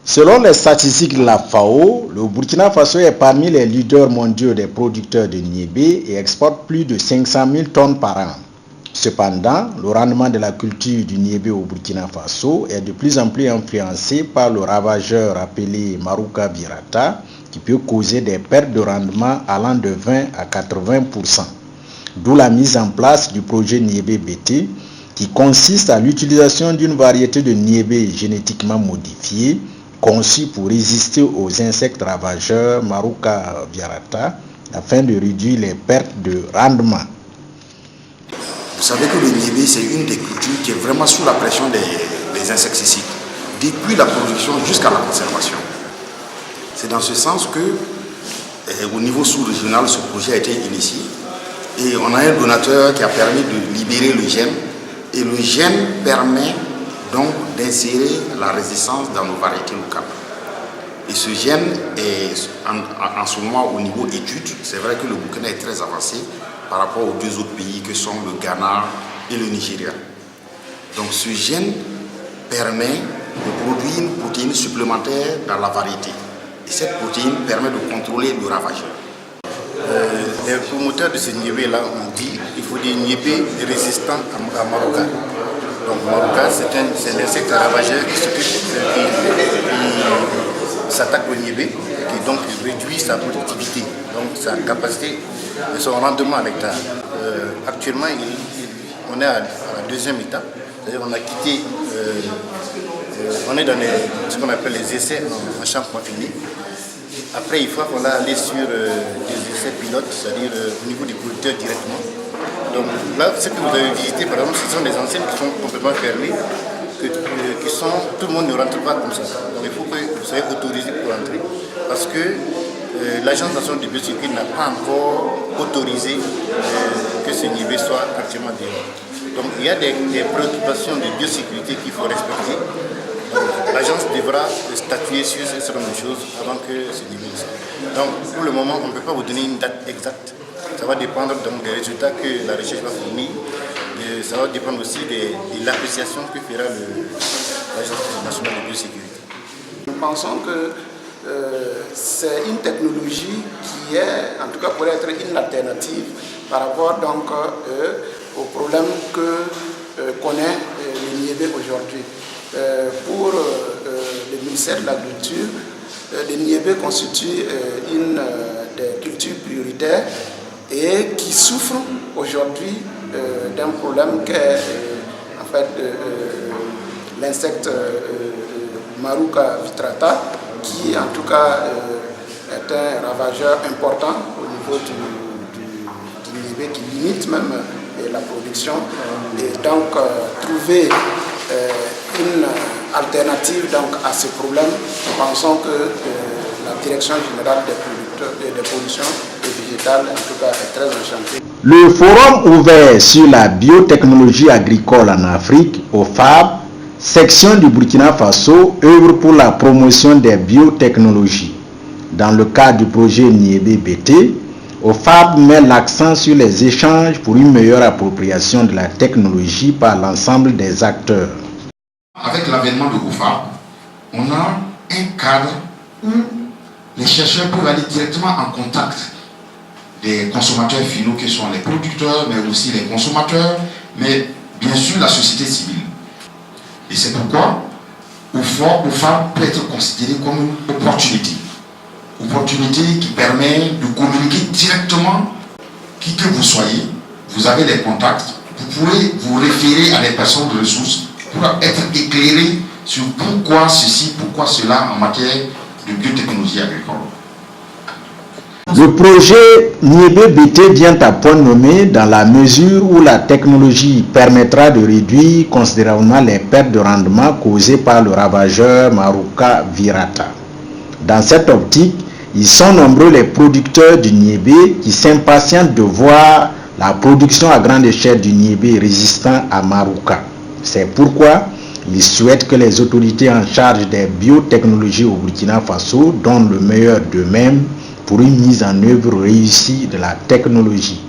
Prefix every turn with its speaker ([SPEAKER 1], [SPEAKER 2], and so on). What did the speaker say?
[SPEAKER 1] Selon les statistiques de la FAO, le Burkina Faso est parmi les leaders mondiaux des producteurs de niébé et exporte plus de 500 000 tonnes par an. Cependant, le rendement de la culture du niébé au Burkina Faso est de plus en plus influencé par le ravageur appelé Marouka virata, qui peut causer des pertes de rendement allant de 20 à 80%. D'où la mise en place du projet Niébé BT, qui consiste à l'utilisation d'une variété de niébé génétiquement modifiée, conçue pour résister aux insectes ravageurs Marouka virata, afin de réduire les pertes de rendement.
[SPEAKER 2] Vous savez que le niébé, c'est une des cultures qui est vraiment sous la pression des insecticides, depuis la production jusqu'à la conservation. C'est dans ce sens que, au niveau sous-régional, ce projet a été initié. Et on a un donateur qui a permis de libérer le gène. Et le gène permet donc d'insérer la résistance dans nos variétés locales. Et ce gène est en ce moment au niveau étude. C'est vrai que le Burkina est très avancé par rapport aux deux autres pays que sont le Ghana et le Nigeria. Donc ce gène permet de produire une protéine supplémentaire dans la variété. Et cette protéine permet de contrôler le ravageur.
[SPEAKER 3] Les promoteurs de ce niébé-là ont dit qu'il faut des niébés résistants à Marouka. Donc Marouka, c'est un insecte ravageur qui s'attaque au niébé et qui donc réduit sa productivité, donc sa capacité et son rendement à l'hectare. Actuellement, on est à la deuxième étape, c'est-à-dire on a quitté, on est dans ce qu'on appelle les essais en champ confiné. Après, il faut qu'on aller sur des essais pilotes, c'est-à-dire au niveau des producteurs directement. Donc là, ce que vous avez visité, par exemple, ce sont des enseignes qui sont complètement fermées, tout le monde ne rentre pas comme ça. Donc il faut que vous soyez autorisé pour entrer, parce que l'Agence nationale de biosécurité n'a pas encore autorisé que ce niébé soit actuellement dehors. Donc il y a des préoccupations de biosécurité qu'il faut respecter. L'agence devra statuer sur ce certain nombre de choses avant que ce niébé sorte. Donc pour le moment, on ne peut pas vous donner une date exacte. Ça va dépendre donc des résultats que la recherche va fournir. Et ça va dépendre aussi de l'appréciation que fera l'Agence nationale de biosécurité.
[SPEAKER 4] Nous pensons que c'est une technologie qui est, en tout cas, pourrait être une alternative par rapport donc aux problèmes que connaît le niébé aujourd'hui. Pour le ministère de l'Agriculture, le niébé constitue une des cultures prioritaires et qui souffre aujourd'hui d'un problème qu'est en fait l'insecte Marouka virata, qui en tout cas est un ravageur important au niveau du niébé, qui limite même la production. Et donc trouver une alternative donc, à ce problème, nous pensons que la Direction générale des productions végétales en tout cas est très enchantée.
[SPEAKER 1] Le forum ouvert sur la biotechnologie agricole en Afrique, OFAB, section du Burkina Faso, œuvre pour la promotion des biotechnologies. Dans le cadre du projet Niébé BT, OFAB met l'accent sur les échanges pour une meilleure appropriation de la technologie par l'ensemble des acteurs.
[SPEAKER 2] Avec l'avènement de OFAB, on a un cadre où les chercheurs peuvent aller directement en contact des consommateurs finaux qui sont les producteurs, mais aussi les consommateurs, mais bien sûr la société civile. Et c'est pourquoi OFAB peut être considéré comme une opportunité. Opportunité qui permet de communiquer directement, qui que vous soyez, vous avez les contacts, vous pouvez vous référer à des personnes de ressources pour être éclairé sur pourquoi ceci, pourquoi cela en matière de biotechnologie agricole.
[SPEAKER 1] Le projet Niébé BT vient à point nommé dans la mesure où la technologie permettra de réduire considérablement les pertes de rendement causées par le ravageur Marouka virata. Dans cette optique, ils sont nombreux les producteurs du niébé qui s'impatientent de voir la production à grande échelle du niébé résistant à Marouka. C'est pourquoi ils souhaitent que les autorités en charge des biotechnologies au Burkina Faso donnent le meilleur d'eux-mêmes pour une mise en œuvre réussie de la technologie.